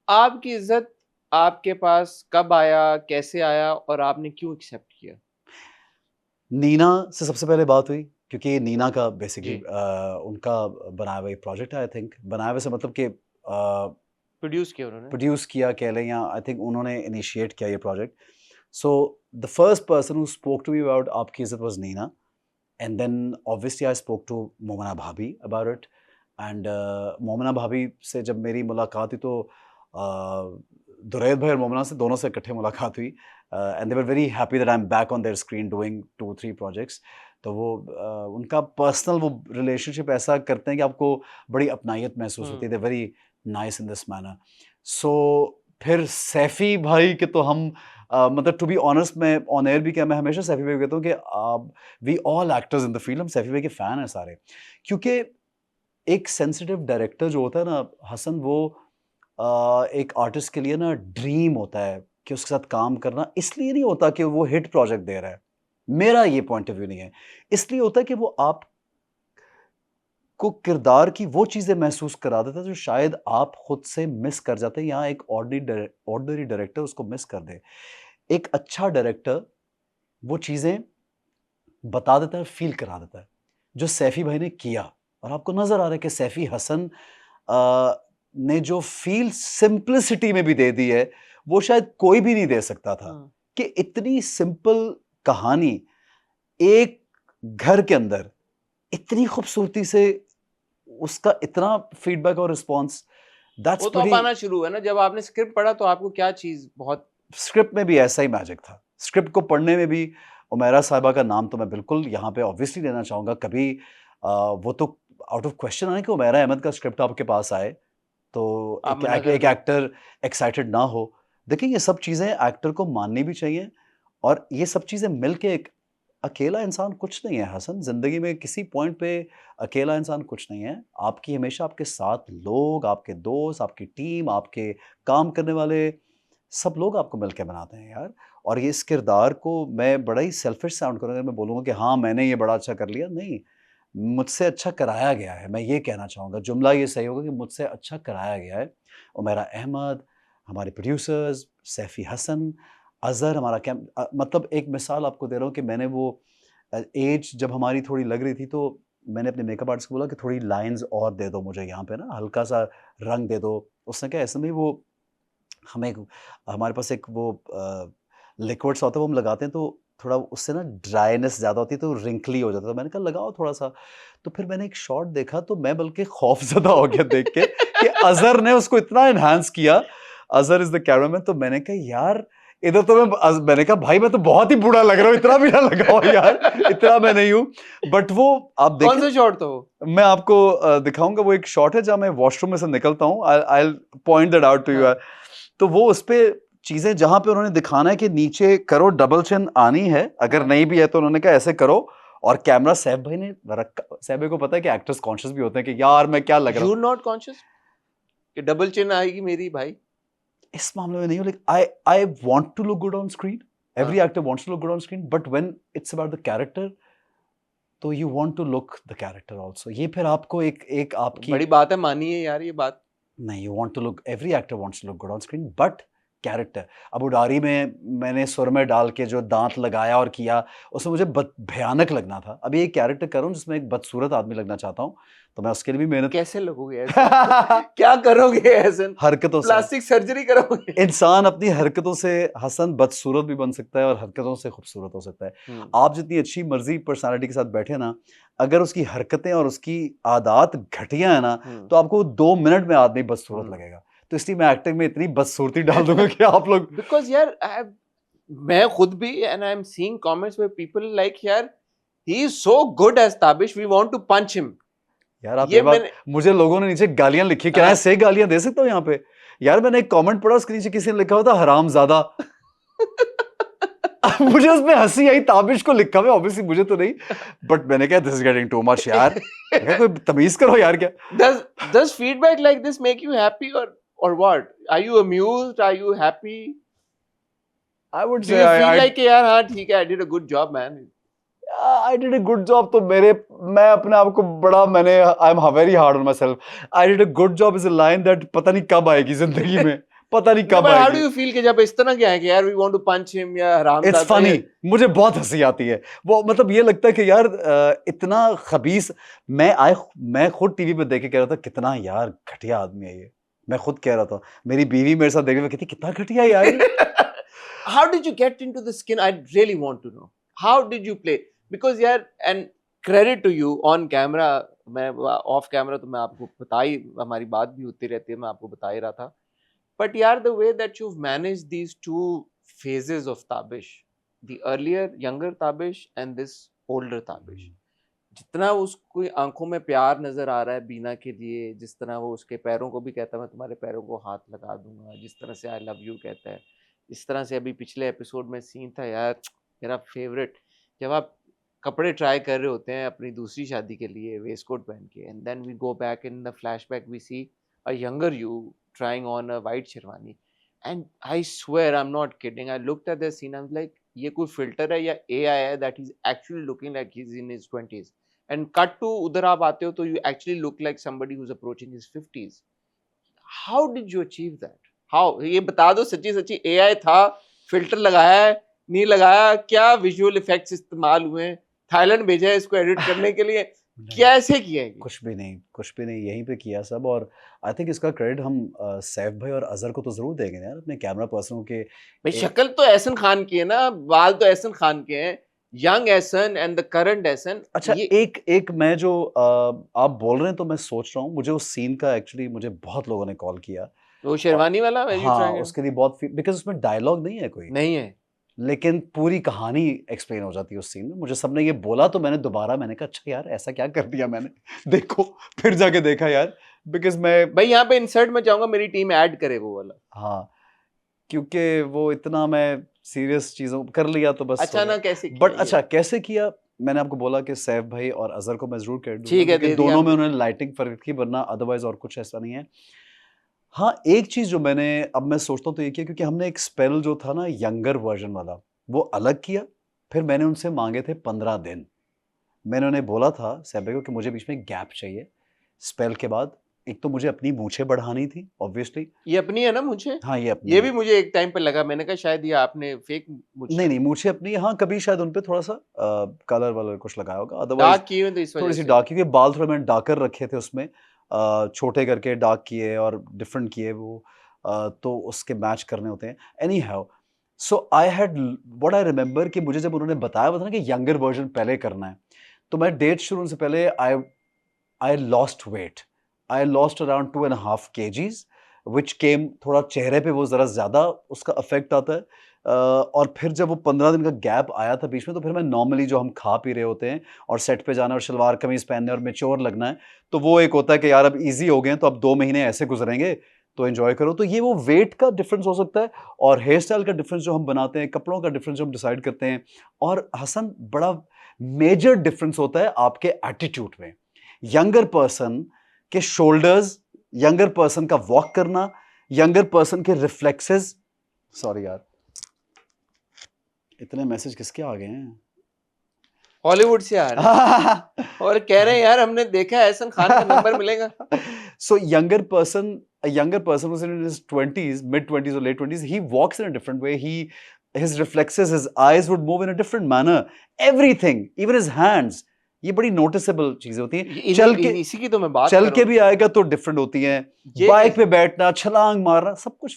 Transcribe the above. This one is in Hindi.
आपकी इज्जत आपके पास कब आया, कैसे आया और आपने क्यों एक्सेप्ट किया? नीना से सबसे पहले बात हुई क्योंकि नीना का बेसिकली जी। उनका बनाया हुआ एक प्रोजेक्ट है। आई थिंक बनाया हुआ से मतलब कि प्रोड्यूस किया उन्होंने? प्रोड्यूस किया कह लें, या आई थिंक उन्होंने इनिशिएट किया ये project. So the first person who spoke to me about आपकी इज्जत was Neena, and then obviously I spoke to Momna भाभी अबाउट इट। एंड मोमना भाभी से जब मेरी मुलाकात हुई तो दुरैद भाई और मोमना से दोनों से इकट्ठे मुलाकात हुई, and they were very happy that I am back on their screen doing 2-3 projects. तो वो उनका पर्सनल वो रिलेशनशिप ऐसा करते हैं कि आपको बड़ी अपनाइत महसूस होती है। They very nice in this manner. So फिर सैफी भाई के तो हम मतलब टू बी ऑनेस्ट, मैं ऑन एयर भी क्या, मैं हमेशा सैफी भाई को कहता हूँ कि we all actors in the field, हम सैफी भाई के फैन हैं सारे। क्योंकि एक सेंसिटिव डायरेक्टर जो होता है ना हसन, वो एक आर्टिस्ट के लिए ना ड्रीम होता है कि उसके साथ काम करना। इसलिए नहीं होता कि वो हिट प्रोजेक्ट दे रहा है, मेरा ये पॉइंट ऑफ व्यू नहीं है। इसलिए होता है कि वो आप को किरदार की वो चीज़ें महसूस करा देता है जो शायद आप खुद से मिस कर जाते हैं, या एक ऑर्डिनरी डायरेक्टर उसको मिस कर दे। एक अच्छा डायरेक्टर वो चीज़ें बता देता है, फ़ील करा देता है, जो सैफ़ी भाई ने किया। और आपको नज़र आ रहा है कि सैफ़ी हसन ने जो फ़ील सिंप्लिसिटी में भी दे दी है, वो शायद कोई भी नहीं दे सकता था। कि इतनी सिंपल कहानी, एक घर के अंदर इतनी खूबसूरती से उसका इतना फीडबैक और रिस्पॉन्स, दैट्स वो तो अब प्रीटी। आना शुरू हुआ ना, जब आपने स्क्रिप्ट पढ़ा तो आपको क्या चीज़ बहुत स्क्रिप्ट में भी ऐसा ही मैजिक था। स्क्रिप्ट को पढ़ने में भी उमैरा साहिबा का नाम तो मैं बिल्कुल यहाँ पे ऑब्वियसली लेना चाहूँगा। कभी वो तो आउट ऑफ क्वेश्चन है कि उमैरा अहमद का स्क्रिप्ट आपके पास आए, तो आप मना कर एक दें? एक्टर एक्साइटेड ना हो। देखिए, ये सब चीज़ें एक्टर को माननी भी चाहिए, और ये सब चीज़ें मिलके एक अकेला इंसान कुछ नहीं है हसन, ज़िंदगी में किसी पॉइंट पे अकेला इंसान कुछ नहीं है। आपकी हमेशा आपके साथ लोग, आपके दोस्त, आपकी टीम, आपके काम करने वाले सब लोग आपको मिलके बनाते हैं यार। और ये इस किरदार को मैं बड़ा ही सेल्फिश साउंड करूँगा अगर मैं बोलूँगा कि हाँ, मैंने ये बड़ा अच्छा कर लिया, नहीं। मुझसे अच्छा कराया गया है, मैं ये कहना चाहूँगा। जुमला ये सही होगा कि मुझसे अच्छा कराया गया है। उमैरा अहमद, हमारे प्रोड्यूसर्स, सैफ़ी हसन, अज़हर हमारा मतलब एक मिसाल आपको दे रहा हूँ कि मैंने वो एज जब हमारी थोड़ी लग रही थी, तो मैंने अपने मेकअप आर्टिस्ट को बोला कि थोड़ी लाइन्स और दे दो मुझे यहाँ पे ना, हल्का-सा रंग दे दो। उसने कहा ऐसे में वो हमें हमारे पास एक वो लिक्विड सा होता है, वो हम लगाते हैं तो थोड़ा उससे ना ड्राइनेस ज़्यादा होती है तो रिंकली हो जाता है। तो मैंने कहा लगाओ थोड़ा-सा। तो फिर मैंने एक शॉट देखा तो मैं बल्कि खौफ़ज़दा हो गया देख के कि अज़हर ने उसको इतना एनहांस किया। Azhar is the cameraman. तो मैंने कहा यार, इधर तो मैंने कहा भाई मैं तो बहुत ही बुरा लग रहा हूँ, इतना भी ना लगाओ यार, इतना मैं नहीं हूँ। बट वो आप कौन देखें, सा शॉट था वो? मैं आपको दिखाऊँगा। वो एक शॉट है जहाँ मैं वॉशरूम में से निकलता हूँ। I will point that out to you. हाँ। तो वो उसपे चीज़ें जहाँ पे उन्होंने दिखाना है कि नीचे करो, डबल चिन आनी है, अगर हाँ। नहीं भी है तो उन्होंने कहा ऐसे करो। और कैमरा सैफ भाई ने रखा। सैफ भाई को पता है कि एक्टर्स कॉन्शियस भी होते हैं कि यार मैं क्या लग रहा यू हूँ। आर नॉट कॉन्शियस कि डबल चिन आएगी मेरी भाई? इस मामले में नहीं हूँ, like I want to look good on screen. Every हाँ। Actor wants to look good on screen, but when it's about the character, तो you want to look the character also. ये फिर आपको एक एक आपकी बड़ी बात है, मानिए यार ये बात। नहीं, you want to look, every actor wants to look good on screen, but character. अब उडारी में मैंने सुरमे डाल के जो दांत लगाया और किया, उसमें मुझे भयानक लगना था। अभी एक कैरेक्टर कर रहा हूँ जिसमें एक बदसूरत आदमी लगना चाहता हूँ, तो मैं उसके लिए भी मेहनत कैसे लगोगे ऐसे? क्या करोगे ऐसे? हरकतों से। प्लास्टिक सर्जरी करोगे? इंसान अपनी हरकतों से हसन बदसूरत भी बन सकता है और हरकतों से खूबसूरत हो सकता है। आप जितनी अच्छी मर्जी पर्सनालिटी के साथ बैठे ना, अगर उसकी हरकतें और उसकी आदत घटिया है ना, तो आपको 2 मिनट में आदमी बदसूरत लगेगा। तो इसलिए मैं एक्टिंग में इतनी बदसूरती डाल दूंगा कि आप लोग बिकॉज़ यार मैं खुद भी and I am seeing comments where people like यार he is so good as Tabish, we want to punch him. यार आप ये ये बात, मैंने मुझे लोगों ने नीचे गालियां लिखी, क्या है हाँ। सही गालियां दे सकता हूँ यहाँ पे? यार मैंने एक कमेंट पढ़ा, उसके नीचे किसी ने लिखा हुआ था हरामजादा। मुझे उसमें हंसी आई, ताबिश को लिखा हुआ ऑब्वियसली मुझे तो नहीं, बट मैंने कहा this is getting too much यार। मैं कहा, कोई तमीज करो यार क्या। does does feedback like this make you happy or what? Are you amused? Are you happy? I would Do से you feel आई like यार हाँ ठीक है, I did a good job man? I did a good job. तो मेरे, मैं अपने आप को बड़ा, मैंने I am very hard on myself. I did a good job is a line that पता नहीं कब आएगी जिंदगी में, पता नहीं कब हाउ डू आएगी। यू फील कि जब इस तरह क्या है कि यार we want to punch him या हराम इट्स फनी, मुझे बहुत हंसी आती है वो, मतलब ये लगता है कि यार इतना खबीस। मैं खुद टीवी पे देख के कह रहा था कितना यार घटिया आदमी है ये, मैं खुद कह रहा था। मेरी बीवी मेरे साथ देख रही कहती कितना घटिया है यार ये। How did you get into the skin? I really want to know. How did you play? Because यार, and credit to you on camera, मैं off camera तो मैं आपको बता ही, हमारी बात भी होती रहती है, मैं आपको बता ही रहा था. But यार, the way that you've managed these two phases of Tabish, the earlier younger Tabish and this older Tabish, जितना उसको आंखों में प्यार नजर आ रहा है बीना के लिए, जिस तरह वो उसके पैरों को भी कहता है मैं तुम्हारे पैरों को हाथ लगा दूंगा, जिस तरह से आई लव यू कहता है, इस तरह से अभी पिछले एपिसोड में सीन था यार मेरा फेवरेट, जब आप कपड़े ट्राई कर रहे होते हैं अपनी दूसरी शादी के लिए वेस्ट कोट पहन के, and then we go back in the flashback we see a younger you trying on a white sherwani, and I swear I am not kidding, I looked at the scene, I was like ये कोई फिल्टर है या एआई है that is actually looking like he is in his 20s, and cut to उधर आप आते हो तो you actually look like somebody who is approaching his 50s. How did you achieve that? How, ये बता दो सच्ची सच्ची, एआई था, फिल्टर लगाया है, नहीं लगाया, क्या विजुअल इफेक्ट्स इस्तेमाल हुए, थाईलैंड भेजा है इसको एडिट करने के लिए, कैसे किया है? कुछ भी नहीं, यहीं पे किया सब। और आई थिंक इसका क्रेडिट हम सैफ भाई और अजहर को तो जरूर देंगे यार, अपने कैमरा पर्सनों के। भाई शक्ल तो एहसन खान की है ना, बाल तो एहसन खान के हैं, young Ehsan and the current Ehsan. अच्छा, एक मैं जो आप बोल रहे हैं तो मैं सोच रहा हूँ, मुझे उस सीन का एक्चुअली मुझे बहुत लोगों ने कॉल किया, वो शेरवानी वाला, हाँ उसके लिए बहुत, बिकॉज उसमें डायलॉग नहीं है कोई, नहीं है, लेकिन पूरी कहानी एक्सप्लेन हो जाती है उस सीन में। मुझे सबने ये बोला तो मैंने दोबारा मैंने कहा अच्छा यार ऐसा क्या कर दिया मैंने देखो, फिर जाके देखा यार, बिकॉज मैं भाई यहाँ पे इंसर्ट में चाहूंगा मेरी टीम ऐड करे वो वाला। हाँ, क्योंकि वो इतना मैं सीरियस चीजों कर लिया तो बस। अच्छा ना कैसे किया बट ये? अच्छा कैसे किया, मैंने आपको बोला कि सैफ भाई और अजहर को मैं जरूर कर दूंगा, ठीक है, क्योंकि दे दिया दोनों में आपने। उन्होंने लाइटिंग फर्क की, वरना अदरवाइज और कुछ ऐसा नहीं है। हाँ, एक चीज जो मैंने अब मैं सोचता हूँ तो ये किया, क्योंकि हमने एक स्पेल जो था ना यंगर वर्जन वाला वो अलग किया, फिर मैंने उनसे मांगे थे 15 दिन। मैंने उन्हें बोला था सैफ भाई को कि मुझे बीच में गैप चाहिए स्पेल के बाद, एक तो मुझे अपनी मूछें बढ़ानी थी ऑब्वियसली। ये अपनी है ना मुझे? हाँ ये अपनी ये है। भी मुझे एक टाइम पे लगा, मैंने कहा शायद ये आपने फेक मुझे नहीं मूछें अपनी, हाँ कभी शायद उन पे थोड़ा सा कलर वलर कुछ लगाया होगा, अदरवाइज डार्क किए हुए थे इस वजह थोड़ी सी से। डार्क, क्योंकि बाल थोड़े मैंने डार्कर रखे थे उसमें, छोटे करके डार्क किए और डिफरेंट किए वो, तो उसके मैच करने होते हैं। Any how, so I had what I remember कि मुझे जब उन्होंने बताया हुआ था ना कि यंगर वर्जन पहले करना है, तो मैं डेट शुरू होने से पहले I lost weight, I lost around 2.5 kgs विच केम, थोड़ा चेहरे पे वो ज़रा ज़्यादा उसका अफेक्ट आता है। और फिर जब वो 15 दिन का गैप आया था बीच में, तो फिर मैं नॉर्मली जो हम खा पी रहे होते हैं और सेट पे जाना और शलवार कमीज़ पहनने और मेच्योर लगना है, तो वो एक होता है कि यार अब ईजी हो गए हैं तो अब 2 महीने ऐसे गुजरेंगे तो एंजॉय करो। तो ये वो वेट का डिफरेंस हो सकता है, और हेयर स्टाइल का डिफरेंस जो हम बनाते हैं, कपड़ों का डिफरेंस जो हम डिसाइड करते हैं, और हसन बड़ा मेजर डिफरेंस होता है आपके एटीट्यूड में। यंगर पर्सन के शोल्डर्स, यंगर पर्सन का वॉक करना, यंगर पर्सन के रिफ्लेक्सेस, सॉरी यार इतने मैसेज किसके आ गए हैं? हॉलीवुड से आ रहे हैं और कह रहे हैं यार हमने देखा है एहसन खान का नंबर मिलेगा। So a younger person who's in his 20s, mid 20s or late 20s, he walks in a different way. His reflexes, his eyes would move in a different manner. Everything, even his hands, ये बड़ी नोटिसेबल चीजें होती हैं। इसी की तो मैं बात चल कर के रहा भी आएगा तो डिफरेंट होती हैं, ये बाइक पे बैठना, छलांग मारना, सब कुछ